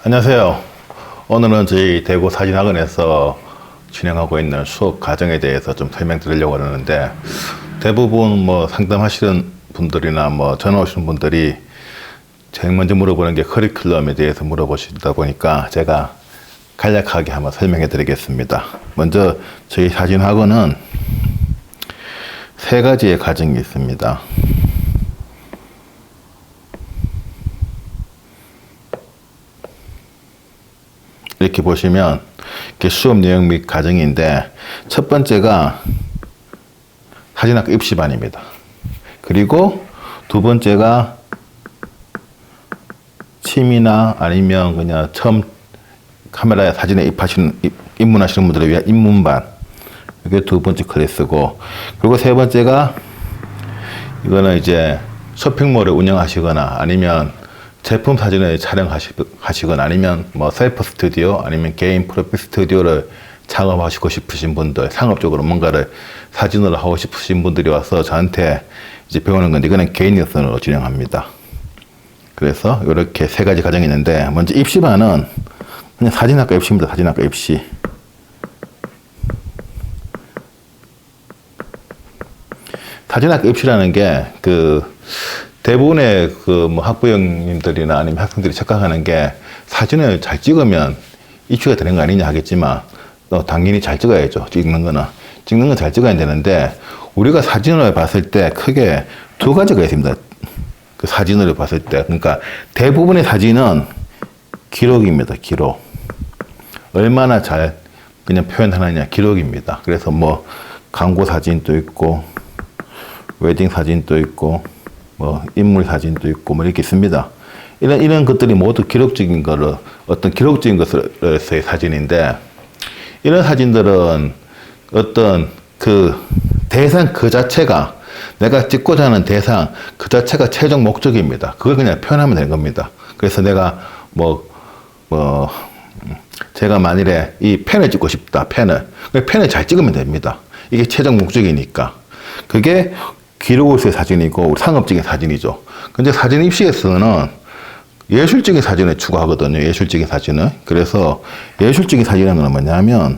안녕하세요. 오늘은 저희 대구 사진학원에서 진행하고 있는 수업 과정에 대해서 좀 설명드리려고 하는데, 대부분 상담하시는 분들이나 전화 오시는 분들이 제일 먼저 물어보는 게 커리큘럼에 대해서 물어보시다 보니까 제가 간략하게 한번 설명해 드리겠습니다. 먼저 저희 사진학원은 세 가지의 과정이 있습니다. 이렇게 보시면 이렇게 수업 내용 및 과정인데, 첫 번째가 사진학과 입시반입니다. 그리고 두 번째가 취미나 아니면 그냥 처음 카메라에 사진에 입문하시는 분들을 위한 입문반, 이게 두 번째 클래스고, 그리고 세 번째가 이거는 이제 쇼핑몰을 운영하시거나 아니면 제품 사진을 촬영하시거나 아니면 셀프 스튜디오 아니면 개인 프로필 스튜디오를 창업하시고 싶으신 분들, 상업적으로 뭔가를 사진으로 하고 싶으신 분들이 와서 저한테 이제 배우는 건데, 이거는 개인 레슨으로 진행합니다. 그래서 이렇게 세 가지 과정이 있는데, 먼저 입시반은 그냥 사진학과 입시입니다. 사진학과 입시. 사진학과 입시라는 게 대부분의 학부형님들이나 아니면 학생들이 착각하는 게, 사진을 잘 찍으면 입시가 되는 거 아니냐 하겠지만, 또 당연히 잘 찍어야죠. 찍는 건 잘 찍어야 되는데, 우리가 사진을 봤을 때 크게 두 가지가 있습니다. 그 사진을 봤을 때. 그러니까 대부분의 사진은 기록입니다. 기록. 얼마나 잘 그냥 표현하느냐, 기록입니다. 그래서 광고 사진도 있고, 웨딩 사진도 있고, 인물 사진도 있고, 이렇게 있습니다. 이런 것들이 모두 기록적인 거를, 어떤 기록적인 것으로서의 사진인데, 이런 사진들은 어떤 대상 그 자체가, 내가 찍고자 하는 대상 그 자체가 최종 목적입니다. 그걸 그냥 표현하면 되는 겁니다. 그래서 내가 제가 만일에 이 펜을 찍고 싶다, 펜을 잘 찍으면 됩니다. 이게 최종 목적이니까. 그게 기록으로서의 사진이고 상업적인 사진이죠. 근데 사진 입시에서는 예술적인 사진을 추구하거든요. 예술적인 사진을. 그래서 예술적인 사진이라는 건 뭐냐면,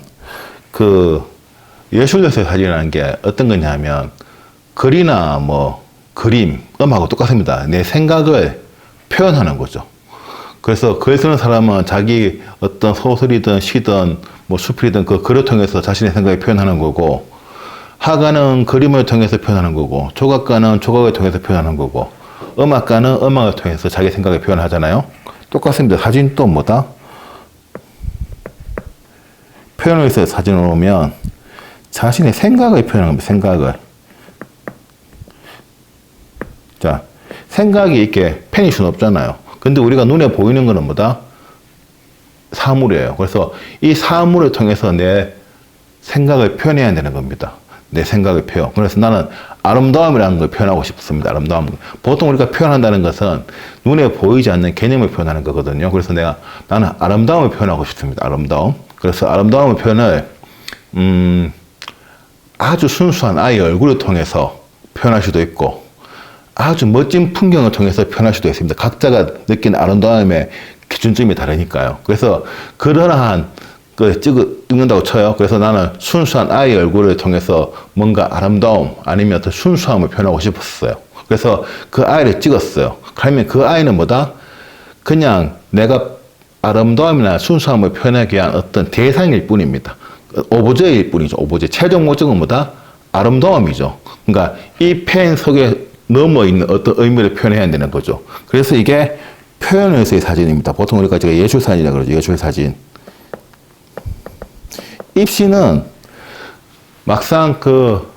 예술에서의 사진이라는 게 어떤 거냐면, 글이나 그림, 음악하고 똑같습니다. 내 생각을 표현하는 거죠. 그래서 글 쓰는 사람은 자기 어떤 소설이든 시든 수필이든 그 글을 통해서 자신의 생각을 표현하는 거고, 화가는 그림을 통해서 표현하는 거고, 조각가는 조각을 통해서 표현하는 거고, 음악가는 음악을 통해서 자기 생각을 표현하잖아요. 똑같습니다. 사진도 표현을 해서 사진을 오면 자신의 생각을 표현하는 겁니다. 생각을. 자, 생각이 이렇게 펜일 수는 없잖아요. 근데 우리가 눈에 보이는 거는 사물이에요. 그래서 이 사물을 통해서 내 생각을 표현해야 되는 겁니다. 내 생각을 표현. 그래서 나는 아름다움이라는 걸 표현하고 싶습니다. 아름다움. 보통 우리가 표현한다는 것은 눈에 보이지 않는 개념을 표현하는 거거든요. 그래서 나는 아름다움을 표현하고 싶습니다. 아름다움. 그래서 아름다움의 표현을 아주 순수한 아이의 얼굴을 통해서 표현할 수도 있고, 아주 멋진 풍경을 통해서 표현할 수도 있습니다. 각자가 느끼는 아름다움의 기준점이 다르니까요. 그래서 그러한 찍는다고 쳐요. 그래서 나는 순수한 아이의 얼굴을 통해서 뭔가 아름다움 아니면 어떤 순수함을 표현하고 싶었어요. 그래서 그 아이를 찍었어요. 그러면 그 아이는 그냥 내가 아름다움이나 순수함을 표현하기 위한 어떤 대상일 뿐입니다. 오브제일 뿐이죠. 오브제. 최종 목적은 아름다움이죠. 그러니까 이 펜 속에 넘어 있는 어떤 의미를 표현해야 되는 거죠. 그래서 이게 표현에서의 사진입니다. 보통 우리가 예술사진이라고 그러죠. 예술사진. 입시는 막상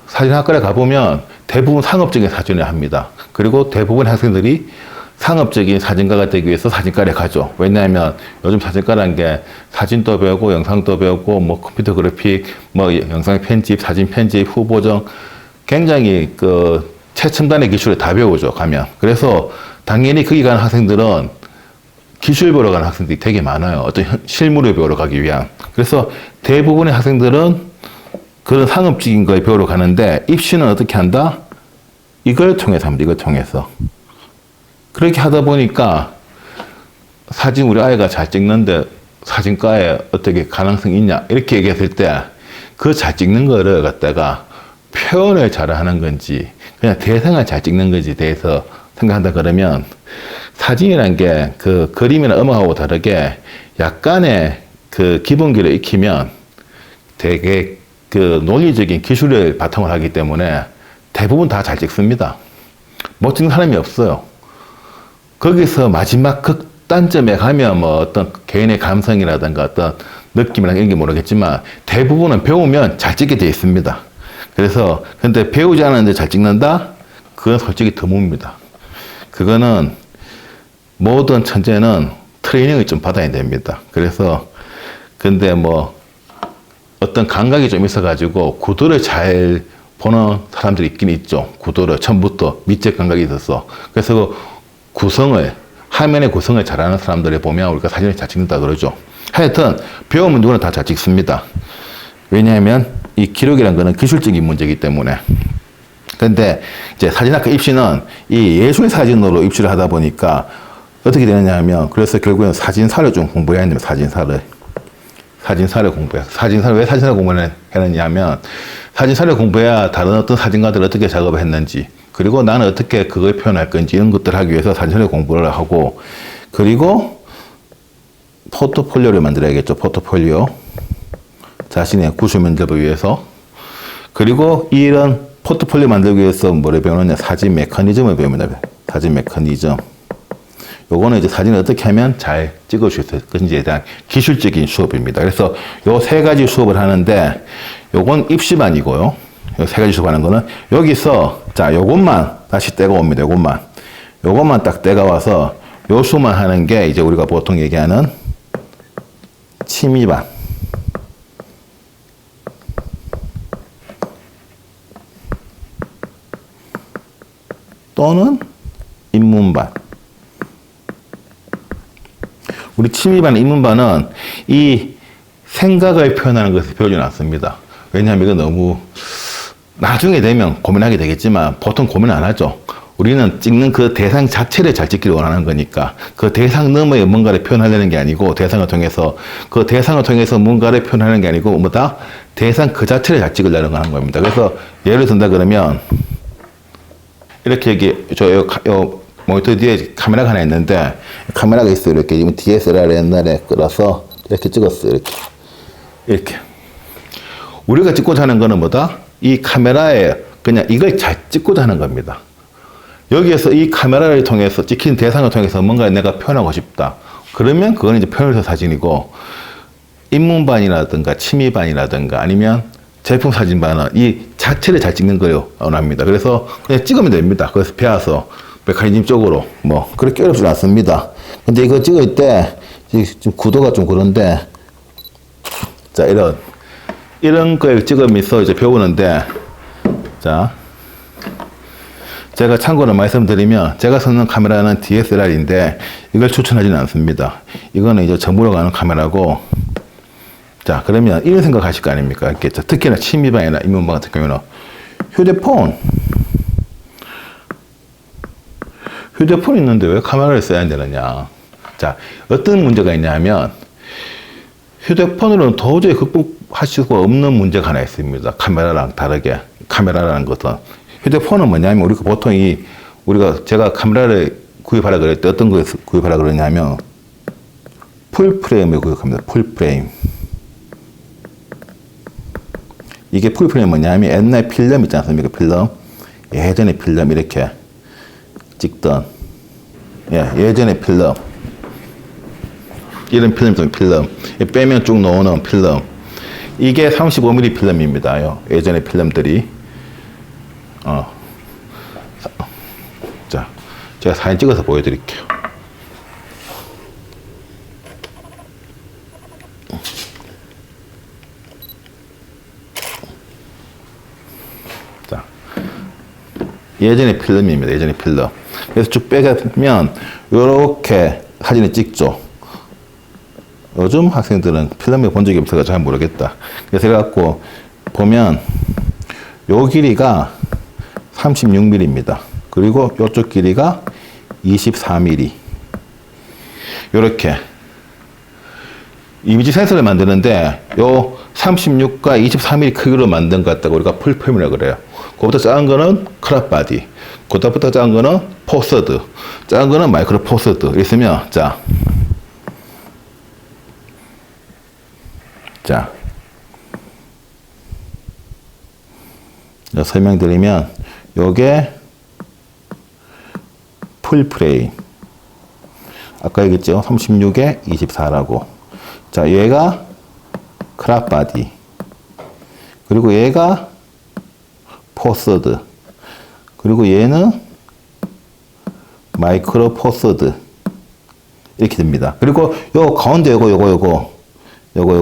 사진학과에 가보면 대부분 상업적인 사진을 합니다. 그리고 대부분 학생들이 상업적인 사진가가 되기 위해서 사진과에 가죠. 왜냐하면 요즘 사진과라는 게 사진도 배우고 영상도 배우고 컴퓨터 그래픽, 영상 편집, 사진 편집, 후보정, 굉장히 최첨단의 기술을 다 배우죠, 가면. 그래서 당연히 거기 가는 학생들은 기술 배우러 가는 학생들이 되게 많아요. 어떤 실무를 배우러 가기 위한. 그래서 대부분의 학생들은 그런 상업적인 걸 배우러 가는데, 입시는 어떻게 한다? 이걸 통해서 합니다. 이걸 통해서. 그렇게 하다 보니까 사진 우리 아이가 잘 찍는데 사진과에 어떻게 가능성이 있냐 이렇게 얘기했을 때 그 잘 찍는 거를 갖다가 표현을 잘하는 건지 그냥 대상을 잘 찍는 건지 대해서 생각한다 그러면 사진이란 게 그 그림이나 음악하고 다르게 약간의 그 기본기를 익히면 되게 그 논리적인 기술을 바탕으로 하기 때문에 대부분 다 잘 찍습니다. 못 찍는 사람이 없어요. 거기서 마지막 극단점에 가면 뭐 어떤 개인의 감성이라든가 어떤 느낌이나 이런 게 모르겠지만 대부분은 배우면 잘 찍게 되어 있습니다. 그래서 근데 배우지 않았는데 잘 찍는다? 그건 솔직히 드뭅니다. 그거는 모든 천재는 트레이닝을 좀 받아야 됩니다. 그래서 근데 뭐 어떤 감각이 좀 있어가지고 구도를 잘 보는 사람들이 있긴 있죠. 구도를 처음부터 밑적 감각이 있어서. 그래서 그 구성을 화면의 구성을 잘하는 사람들을 보면 우리가 사진을 잘 찍는다 그러죠. 하여튼 배우면 누구나 다 잘 찍습니다. 왜냐하면 이 기록이라는 거는 기술적인 문제이기 때문에. 근데 이제 사진학과 입시는 이 예술 사진으로 입시를 하다 보니까 어떻게 되느냐 하면 그래서 결국엔 사진사를 좀 공부해야 됩니다. 사진사를 공부해야. 왜 사진사를 공부를 했느냐 하면 사진사를 공부해야 다른 어떤 사진가들이 어떻게 작업을 했는지 그리고 나는 어떻게 그걸 표현할 건지 이런 것들을 하기 위해서 사진사를 공부를 하고 그리고 포트폴리오를 만들어야겠죠. 포트폴리오. 자신의 구술 면접을 위해서. 그리고 이런 포트폴리오 만들기 위해서 뭐를 배우느냐. 사진 메커니즘을 배웁니다. 사진 메커니즘. 요거는 이제 사진을 어떻게 하면 잘 찍을 수 있을 것인지에 대한 기술적인 수업입니다. 그래서 요 세 가지 수업을 하는데 요건 입시반이고요. 요 세 가지 수업하는 거는 여기서 자 요것만 다시 떼가 옵니다. 요것만 딱 떼가 와서 요 수만 하는 게 이제 우리가 보통 얘기하는 취미반. 또는 입문반. 우리 취미반, 입문반은 이 생각을 표현하는 것을 배우지 않습니다. 왜냐하면 이거 너무 나중에 되면 고민하게 되겠지만 보통 고민 안 하죠. 우리는 찍는 그 대상 자체를 잘 찍기를 원하는 거니까 그 대상 너머에 뭔가를 표현하려는 게 아니고 대상을 통해서 뭔가를 표현하는 게 아니고 뭐다? 대상 그 자체를 잘 찍으려는 거 하는 겁니다. 그래서 예를 든다 그러면 이렇게 여기 요 모니터 뒤에 카메라가 하나 있는데 카메라가 있어요. 이렇게 DSLR 옛날에 끌어서 이렇게 찍었어요. 이렇게 우리가 찍고자 하는 거는 뭐다? 이 카메라에 그냥 이걸 잘 찍고자 하는 겁니다. 여기에서 이 카메라를 통해서 찍힌 대상을 통해서 뭔가 내가 표현하고 싶다. 그러면 그건 이제 표현서 사진이고 입문반이라든가 취미반이라든가 아니면 제품 사진반은 이 자체를 잘 찍는 걸 원합니다. 그래서 그냥 찍으면 됩니다. 그래서 배워서 메커니즘 쪽으로 뭐 그렇게 어렵지 않습니다. 근데 이거 찍을 때 지금 구도가 좀 그런데 자 이런 걸 찍으면서 이제 배우는데 자 제가 참고로 말씀드리면 제가 쓰는 카메라는 DSLR인데 이걸 추천하지는 않습니다. 이거는 이제 전문으로 가는 카메라고 자 그러면 이런 생각하실 거 아닙니까? 이렇게 특히나 취미반이나 입문반 같은 경우는 휴대폰 있는데 왜 카메라를 써야 되느냐. 자, 어떤 문제가 있냐 하면 휴대폰으로는 도저히 극복하실 수가 없는 문제가 하나 있습니다. 카메라랑 다르게. 카메라라는 것은. 휴대폰은 뭐냐면 우리가 보통 제가 카메라를 구입하라 그럴 때 어떤 걸 구입하라 그러냐면 풀프레임을 구입합니다. 풀프레임. 이게 풀프레임 뭐냐면 옛날 필름 있지 않습니까? 필름. 예전에 필름 이렇게 찍던 예전에 필름 이런 필름 빼면 쭉 나오는 필름 이게 35mm 필름입니다. 예전에 필름들이 자 제가 사진 찍어서 보여드릴게요. 자 예전에 필름입니다. 예전에 필름. 그래서 쭉 빼가면 이렇게 사진을 찍죠. 요즘 학생들은 필름을 본 적이 없어서 잘 모르겠다. 그래서 그래갖고 보면 요 길이가 36mm입니다. 그리고 요쪽 길이가 24mm. 요렇게 이미지 센서를 만드는데 요 36과 23mm 크기로 만든 것 같다고 우리가 풀프레임이라고 그래요. 그보다 작은 거는 크롭 바디, 그보다 작은 거는 포서드, 작은 거는 마이크로 포서드 있으면 자 설명드리면 요게 풀프레임 아까 얘기했죠. 36에 24라고. 자, 얘가 크롭 바디. 그리고 얘가 포서드. 그리고 얘는 마이크로 포서드. 이렇게 됩니다. 그리고 요 가운데 요거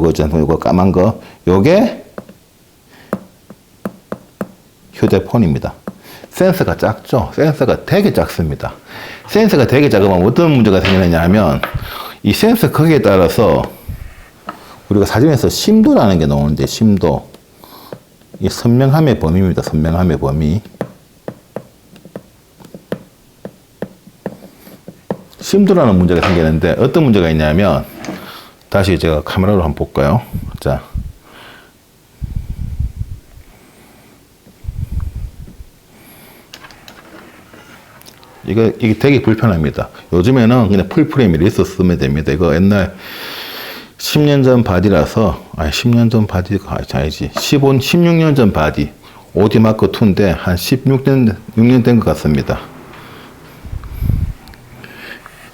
있잖아요. 요거 까만 거. 요게 휴대폰입니다. 센서가 작죠? 센서가 되게 작습니다. 센서가 되게 작으면 어떤 문제가 생기느냐 하면 이 센서 크기에 따라서 우리가 사진에서 심도라는 게 나오는데 심도 이 선명함의 범위입니다. 선명함의 범위. 심도라는 문제가 생기는데 어떤 문제가 있냐면 다시 제가 카메라로 한번 볼까요? 자, 이게 되게 불편합니다. 요즘에는 그냥 풀프레임이 있었으면 됩니다. 이거 옛날 10년 전 바디라서, 10년 전 바디가 아니지. 16년 전 바디. 오디마크 2인데, 한 6년 된 것 같습니다.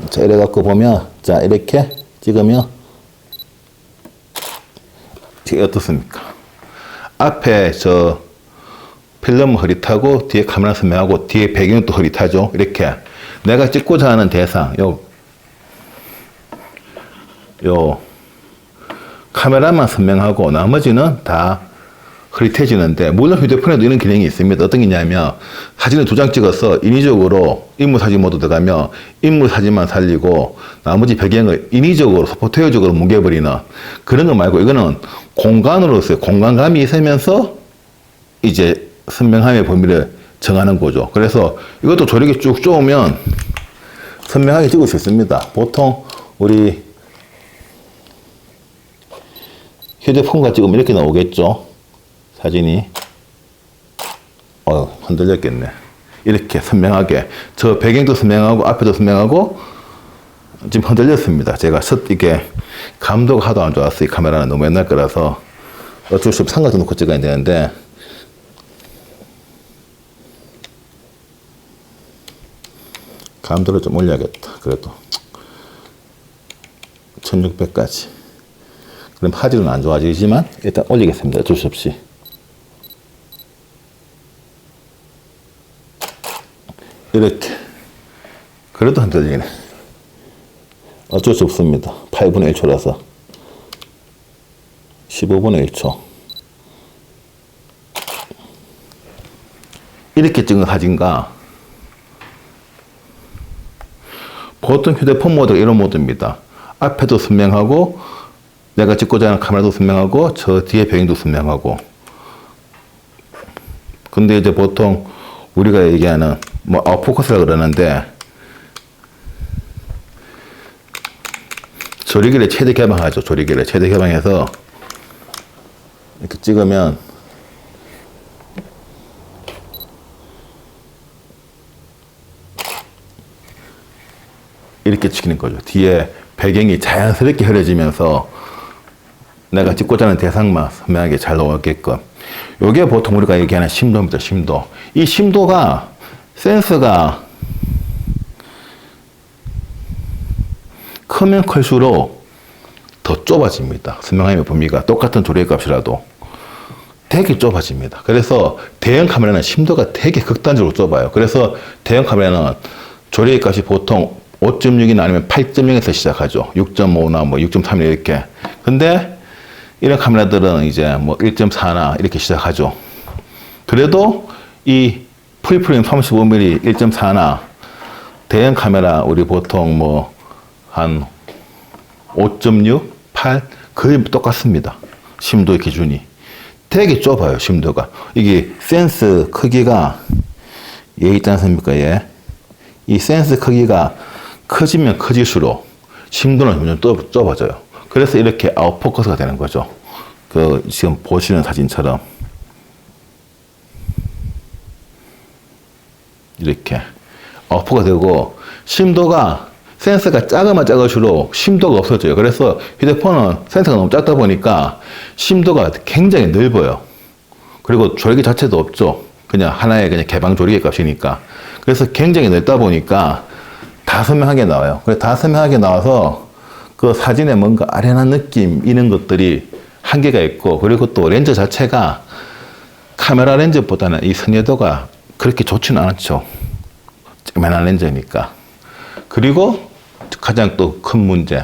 자, 이래 갖고 보면, 자, 이렇게 찍으면, 이게 어떻습니까? 앞에 필름 흐릿하고, 뒤에 카메라 선명하고, 뒤에 배경도 흐릿하죠? 이렇게. 내가 찍고자 하는 대상, 카메라만 선명하고 나머지는 다 흐릿해지는데, 물론 휴대폰에도 이런 기능이 있습니다. 어떤 게 있냐면 사진을 2장 찍어서 인위적으로 인물 사진 모드 들어가면 인물 사진만 살리고 나머지 배경을 인위적으로 소프트웨어적으로 뭉개버리는 그런 거 말고, 이거는 공간으로서의 공간감이 있으면서 이제 선명함의 범위를 정하는 거죠. 그래서 이것도 조리개 쭉 쪼으면 선명하게 찍을 수 있습니다. 보통 우리 휴대폰과 찍으면 이렇게 나오겠죠. 사진이. 흔들렸겠네. 이렇게 선명하게. 저 배경도 선명하고, 앞에도 선명하고, 지금 흔들렸습니다. 제가 이게 감도가 하도 안 좋았어요. 이 카메라는 너무 옛날 거라서. 어쩔 수 없이 삼각대 놓고 찍어야 되는데, 감도를 좀 올려야겠다. 그래도. 1600까지. 그럼 화질은 안 좋아지지만 일단 올리겠습니다. 어쩔 수 없이. 이렇게. 그래도 흔들리네. 어쩔 수 없습니다. 8분의 1초라서. 15분의 1초. 이렇게 찍은 사진과 보통 휴대폰 모드가 이런 모드입니다. 앞에도 선명하고 내가 찍고자 하는 카메라도 선명하고 저 뒤에 배경도 선명하고. 근데 이제 보통 우리가 얘기하는 아웃포커스라고 그러는데 조리기를 최대 개방하죠. 조리기를 최대 개방해서 이렇게 찍으면 이렇게 찍히는 거죠. 뒤에 배경이 자연스럽게 흐려지면서 내가 찍고자 하는 대상만 선명하게 잘 나오게끔. 요게 보통 우리가 얘기하는 심도입니다. 심도. 이 심도가 센서가 크면 클수록 더 좁아집니다. 선명함의 범위가 똑같은 조리의 값이라도 되게 좁아집니다. 그래서 대형 카메라는 심도가 되게 극단적으로 좁아요. 그래서 대형 카메라는 조리의 값이 보통 5.6이나 아니면 8.0에서 시작하죠. 6.5나 6.3 이렇게. 근데 이런 카메라들은 이제 1.4나 이렇게 시작하죠. 그래도 이 풀프레임 35mm 1.4나 대형 카메라 우리 보통 한 5.6, 8 거의 똑같습니다. 심도의 기준이. 되게 좁아요, 심도가. 이게 센스 크기가 얘 있지 않습니까, 얘? 이 센스 크기가 커지면 커질수록 심도는 점점 좁아져요. 그래서 이렇게 아웃포커스가 되는 거죠. 그 지금 보시는 사진처럼 이렇게 아웃포커가 되고, 심도가 센서가 작으면 작을수록 심도가 없어져요. 그래서 휴대폰은 센서가 너무 작다 보니까 심도가 굉장히 넓어요. 그리고 조리개 자체도 없죠. 그냥 하나의 그냥 개방 조리개 값이니까. 그래서 굉장히 넓다 보니까 다 선명하게 나와요. 그래서 다 선명하게 나와서 그 사진에 뭔가 아련한 느낌, 이런 것들이 한계가 있고, 그리고 또 렌즈 자체가 카메라 렌즈보다는 이 선여도가 그렇게 좋지는 않죠. 쬐만한 렌즈니까. 그리고 가장 또 큰 문제,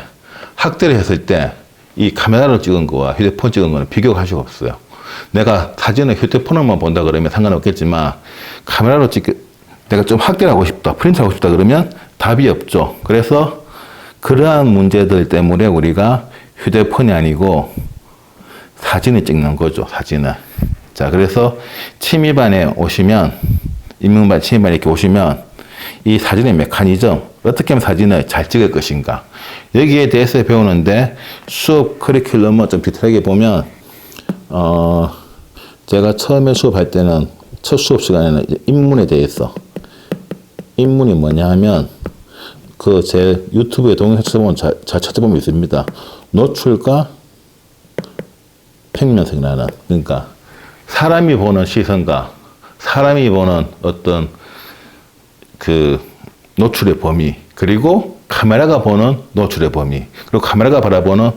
학대를 했을 때 이 카메라로 찍은 거와 휴대폰 찍은 거는 비교가 할 수가 없어요. 내가 사진을 휴대폰으로만 본다 그러면 상관없겠지만, 카메라로 내가 좀 확대를 하고 싶다, 프린트하고 싶다 그러면 답이 없죠. 그래서 그러한 문제들 때문에 우리가 휴대폰이 아니고 사진을 찍는 거죠, 사진을. 자, 그래서 취미반에 오시면, 인문반, 취미반에 이렇게 오시면 이 사진의 메커니즘, 어떻게 하면 사진을 잘 찍을 것인가, 여기에 대해서 배우는데, 수업 커리큘럼을 좀 디테일하게 보면, 제가 처음에 수업할 때는 첫 수업 시간에는 입문에 대해서, 입문이 뭐냐 하면, 그 제 유튜브에 동영상 찾아보면 잘 찾아보면 있습니다. 노출과 평면색이라는, 그러니까 사람이 보는 시선과 사람이 보는 어떤 그 노출의 범위, 그리고 카메라가 보는 노출의 범위, 그리고 카메라가 바라보는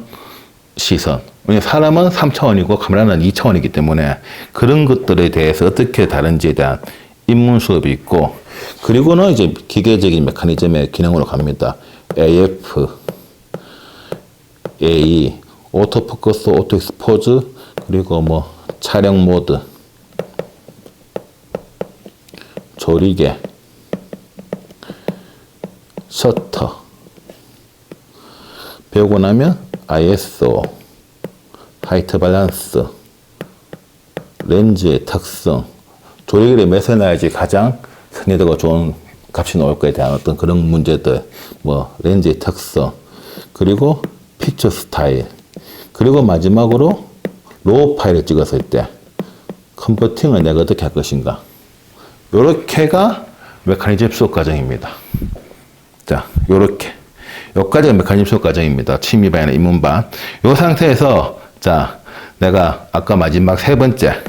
시선. 왜냐하면 사람은 3차원이고 카메라는 2차원이기 때문에 그런 것들에 대해서 어떻게 다른지에 대한 입문 수업이 있고, 그리고는 이제 기계적인 메커니즘의 기능으로 갑니다. AF, A, 오토포커스, 오토익스포즈, 그리고 뭐 촬영 모드, 조리개, 셔터. 배우고 나면 ISO, 화이트 밸런스, 렌즈의 특성, 조리개를 몇에 놔야지 가장 선여도가 좋은 값이 나올 거에 대한 어떤 그런 문제들, 뭐 렌즈의 특성, 그리고 픽처 스타일, 그리고 마지막으로 로우 파일을 찍었을 때 컨버팅을 내가 어떻게 할 것인가. 요렇게가 메커니즘 수업 과정입니다. 자, 요렇게. 요까지가 메커니즘 수업 과정입니다. 취미반이나 입문반. 요 상태에서, 자, 내가 아까 마지막 세 번째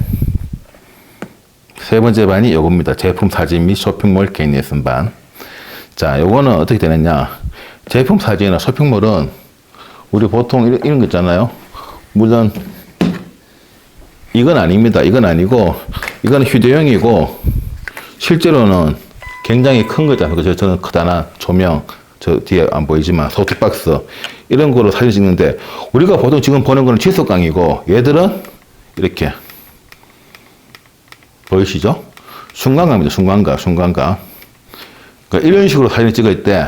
반이 요겁니다. 제품 사진 및 쇼핑몰 개인 레슨 반. 자, 요거는 어떻게 되느냐. 제품 사진이나 쇼핑몰은 우리 보통 이런 거 있잖아요. 물론 이건 아닙니다. 이건 아니고, 이건 휴대용이고, 실제로는 굉장히 큰 거잖아요. 그죠? 저는 커다란 조명, 저 뒤에 안 보이지만 소프트박스, 이런 거로 사진 찍는데, 우리가 보통 지금 보는 거는 질소광이고, 얘들은 이렇게 보이시죠? 순간광입니다. 순간광. 그러니까 이런 식으로 사진을 찍을 때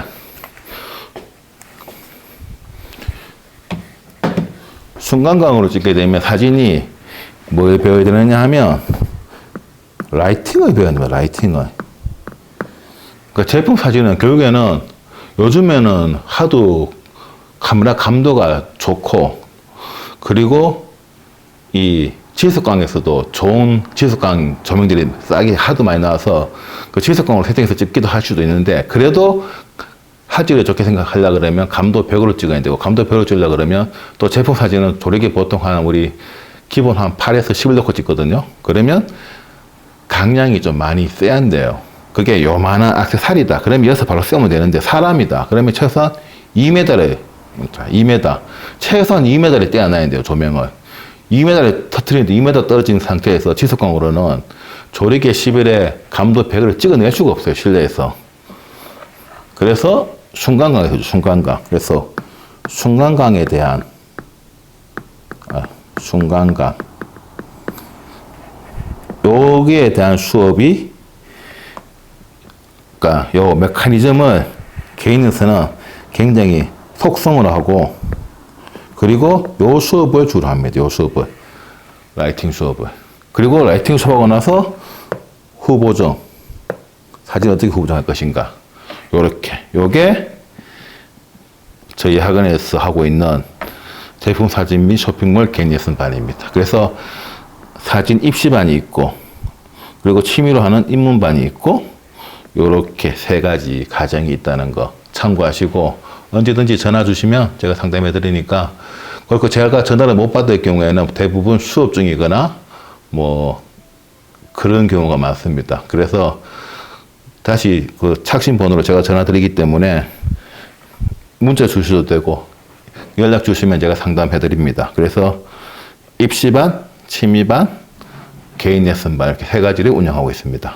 순간광으로 찍게 되면 사진이 뭘 배워야 되느냐 하면 라이팅을 배워야 됩니다. 라이팅을. 그러니까 제품 사진은 결국에는 요즘에는 하도 카메라 감도가 좋고, 그리고 이 지속광에서도 좋은 지속광 조명들이 싸게 하도 많이 나와서 그 지속광으로 세팅해서 찍기도 할 수도 있는데, 그래도 화질을 좋게 생각하려고 그러면 감도 100으로 찍어야 되고, 감도 100으로 찍으려고 그러면 또 제품 사진은 조리개 보통 한 우리 기본 한 8에서 10을 넣고 찍거든요. 그러면 강량이 좀 많이 세야 한대요. 그게 요만한 액세서리다. 그러면 여기서 바로 쓰면 되는데, 사람이다. 그러면 최소한 2m를, 2m. 최소한 2m를 떼어놔야 돼요, 조명을. 2m를 터트리는데 2m 떨어진 상태에서 지속광으로는 조리개 11에 감도 100을 찍어낼 수가 없어요, 실내에서. 그래서 순간광에서 순간광. 그래서 순간광에 대한, 순간광. 여기에 대한 수업이, 그러니까 요 메커니즘을 개인에서는 굉장히 속성으로 하고, 그리고 요 수업을 주로 합니다. 요 수업을. 라이팅 수업을. 그리고 라이팅 수업하고 나서 후보정. 사진 어떻게 후보정할 것인가. 요렇게. 요게 저희 학원에서 하고 있는 제품 사진 및 쇼핑몰 개인 레슨 반입니다. 그래서 사진 입시반이 있고, 그리고 취미로 하는 입문반이 있고, 요렇게 세 가지 과정이 있다는 거 참고하시고, 언제든지 전화 주시면 제가 상담해 드리니까, 그리고 제가 전화를 못 받을 경우에는 대부분 수업 중이거나 뭐 그런 경우가 많습니다. 그래서 다시 그 착신 번호로 제가 전화 드리기 때문에 문자 주셔도 되고 연락 주시면 제가 상담해 드립니다. 그래서 입시반, 취미반, 개인 레슨반 이렇게 세 가지를 운영하고 있습니다.